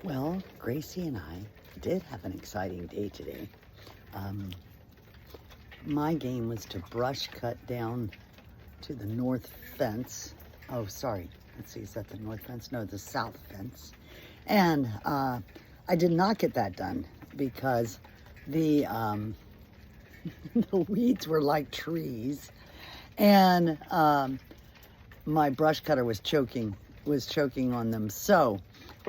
Well, Gracie and I did have an exciting day today. My game was to brush cut down to the north fence. Oh, sorry. Let's see, is that the north fence? No, the south fence. And I did not get that done because the the weeds were like trees, and my brush cutter was choking on them. So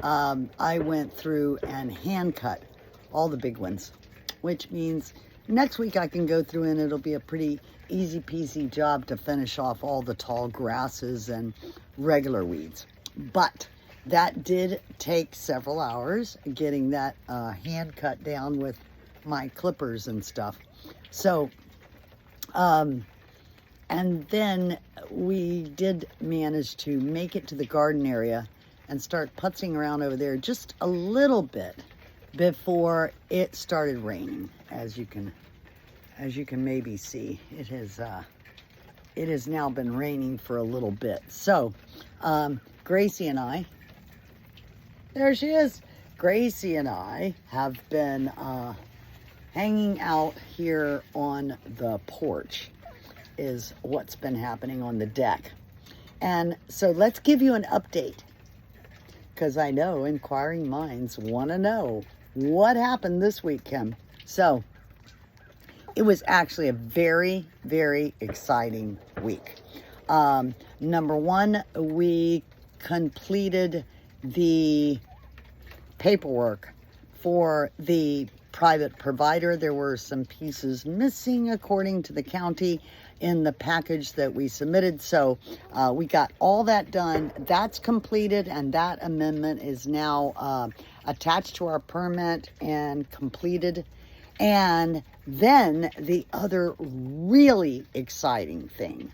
I went through and hand cut all the big ones, which means next week I can go through and it'll be a pretty easy peasy job to finish off all the tall grasses and regular weeds. But that did take several hours getting that hand cut down with my clippers and stuff. So, and then we did manage to make it to the garden area and start putzing around over there just a little bit before it started raining. As you can maybe see, it has now been raining for a little bit. So Gracie and I, there she is. Gracie and I have been hanging out here on the porch is what's been happening on the deck. And so let's give you an update, because I know inquiring minds want to know what happened this week, Kim. So it was actually a very, very exciting week. Number one, we completed the paperwork for the private provider. There were some pieces missing according to the county in the package that we submitted. So we got all that done. That's completed, and that amendment is now attached to our permit and completed. And then the other really exciting thing,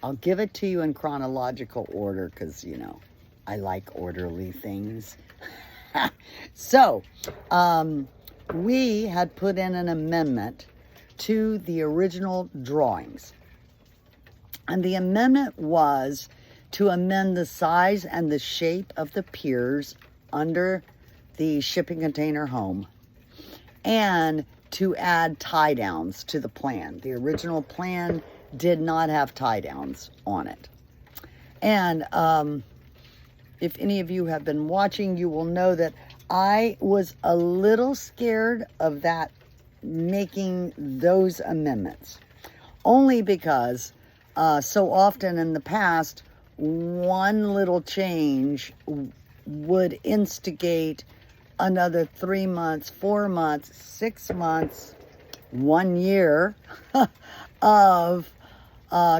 I'll give it to you in chronological order because, you know, I like orderly things. So, we had put in an amendment to the original drawings. And the amendment was to amend the size and the shape of the piers under the shipping container home, and to add tie downs to the plan. The original plan did not have tie downs on it. And if any of you have been watching, you will know that I was a little scared of that, making those amendments, only because so often in the past, one little change would instigate another 3 months, 4 months, 6 months, 1 year of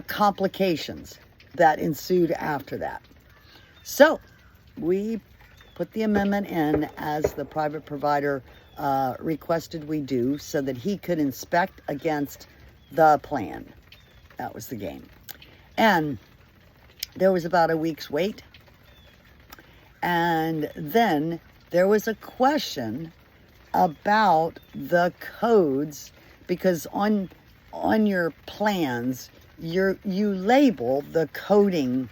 complications that ensued after that. So we put the amendment in as the private provider requested we do, so that he could inspect against the plan. That was the game. And there was about a week's wait. And then there was a question about the codes, because on your plans, you label the coding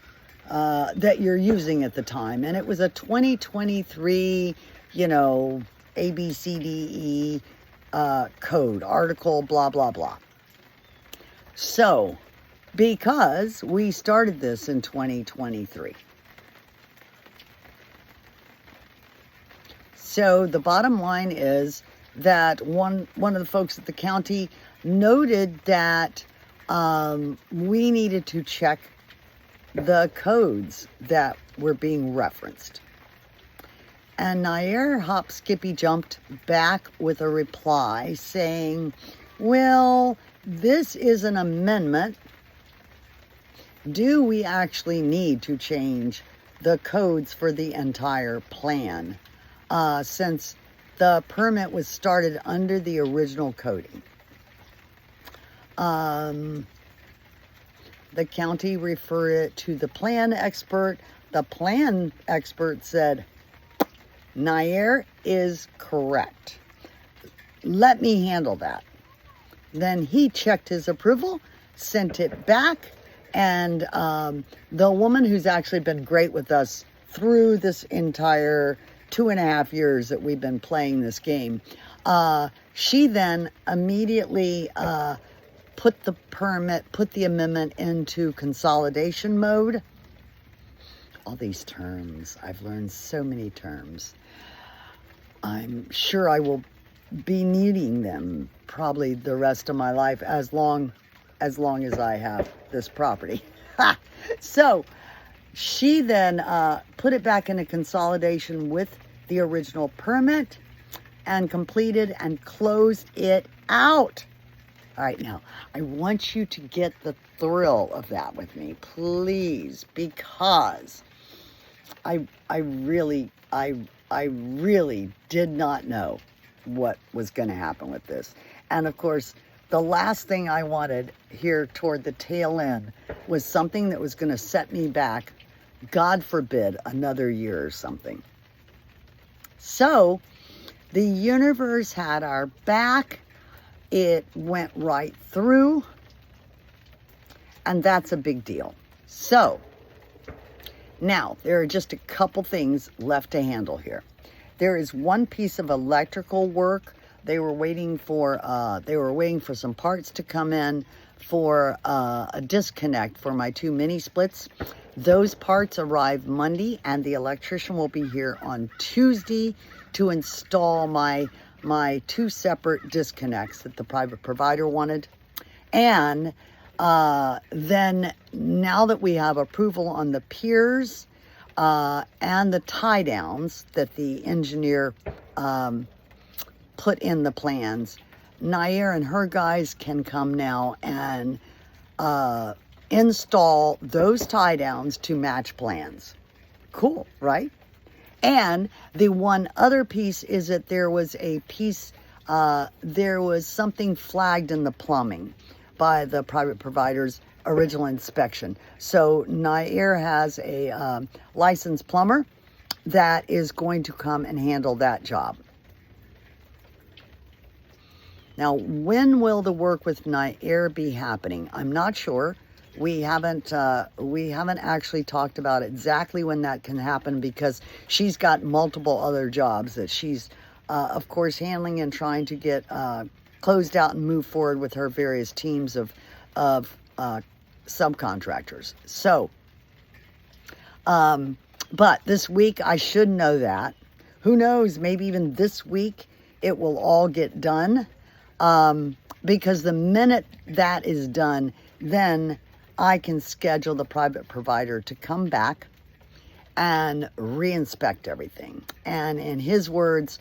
that you're using at the time. And it was a 2023, ABCDE code, article, blah, blah, blah. So, because we started this in 2023. So the bottom line is that one of the folks at the county noted that we needed to check the codes that were being referenced. And Nair hop skippy jumped back with a reply saying, well, this is an amendment. Do we actually need to change the codes for the entire plan, since the permit was started under the original coding? The county referred it to the plan expert. The plan expert said, Nair is correct. Let me handle that. Then he checked his approval, sent it back, and the woman who's actually been great with us through this entire 2.5 years that we've been playing this game. She then immediately put the amendment into consolidation mode. All these terms, I've learned so many terms. I'm sure I will be needing them probably the rest of my life, as long as I have this property. So she then put it back into consolidation with the original permit and completed and closed it out. All right, now I want you to get the thrill of that with me, please, because I really did not know what was going to happen with this. And of course, the last thing I wanted here toward the tail end was something that was going to set me back, God forbid, another year or something. So the universe had our back. It went right through, and that's a big deal. So now there are just a couple things left to handle here. There is one piece of electrical work. They were waiting for some parts to come in for a disconnect for my 2 mini splits. Those parts arrive Monday, and the electrician will be here on Tuesday to install my 2 separate disconnects that the private provider wanted. And then now that we have approval on the piers and the tie downs that the engineer put in the plans, Nair and her guys can come now and install those tie downs to match plans. Cool, right? And the one other piece is that there was something flagged in the plumbing by the private provider's original inspection. So Nair has a licensed plumber that is going to come and handle that job. Now, when will the work with Nair be happening? I'm not sure. We haven't actually talked about exactly when that can happen, because she's got multiple other jobs that she's, of course, handling and trying to get closed out and move forward with her various teams of subcontractors. So, but this week I should know that. Who knows? Maybe even this week it will all get done, because the minute that is done, then I can schedule the private provider to come back and re-inspect everything. And in his words,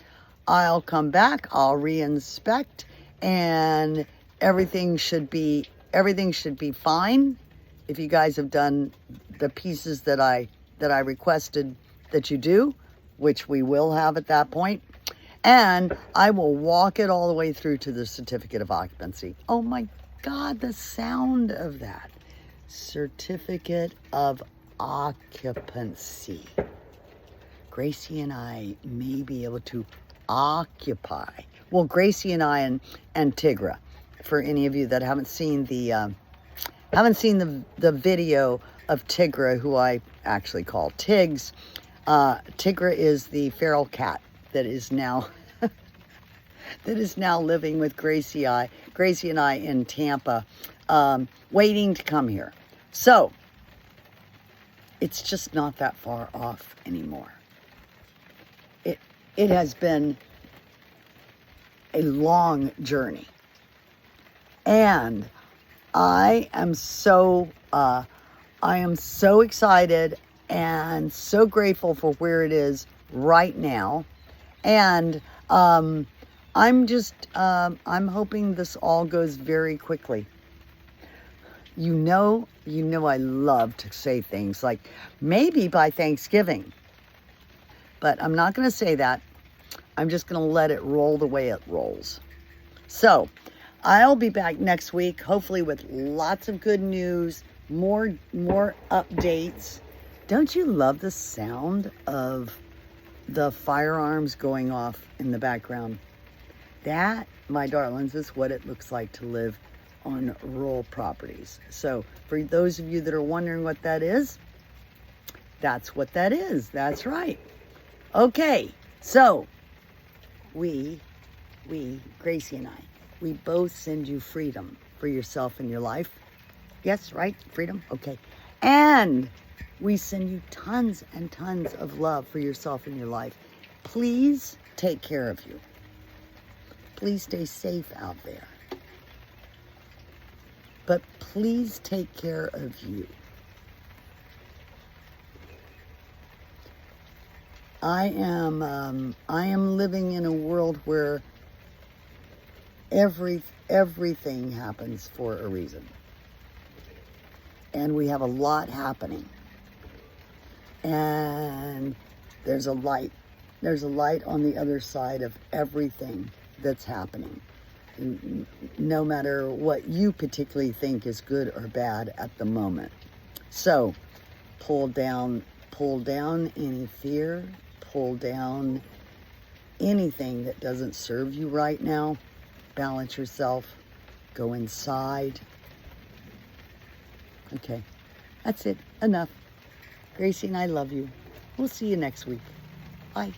I'll come back, I'll re-inspect, and everything should be fine. If you guys have done the pieces that I requested that you do, which we will have at that point, and I will walk it all the way through to the certificate of occupancy. Oh my God, the sound of that. Certificate of occupancy. Gracie and I may be able to occupy. Well, Gracie and I and Tigra, for any of you that haven't seen the video of Tigra, who I actually call Tigs. Tigra is the feral cat that is now living with Gracie and I in Tampa, waiting to come here. So it's just not that far off anymore. It has been a long journey, and I am so excited and so grateful for where it is right now. And I'm hoping this all goes very quickly. You know I love to say things like maybe by Thanksgiving, but I'm not going to say that. I'm just going to let it roll the way it rolls. So I'll be back next week, hopefully with lots of good news, more updates. Don't you love the sound of the firearms going off in the background? That, my darlings, is what it looks like to live on rural properties. So for those of you that are wondering what that is, That's what that is. That's right. Okay, so we, Gracie and I, we both send you freedom for yourself and your life. Yes, right? Freedom? Okay. And we send you tons and tons of love for yourself and your life. Please take care of you. Please stay safe out there. But please take care of you. I am living in a world where everything happens for a reason. And we have a lot happening. And there's a light. There's a light on the other side of everything that's happening. No matter what you particularly think is good or bad at the moment. So, pull down any fear, pull down anything that doesn't serve you right now. Balance yourself, go inside. Okay, that's it, enough. Gracie and I love you. We'll see you next week. Bye.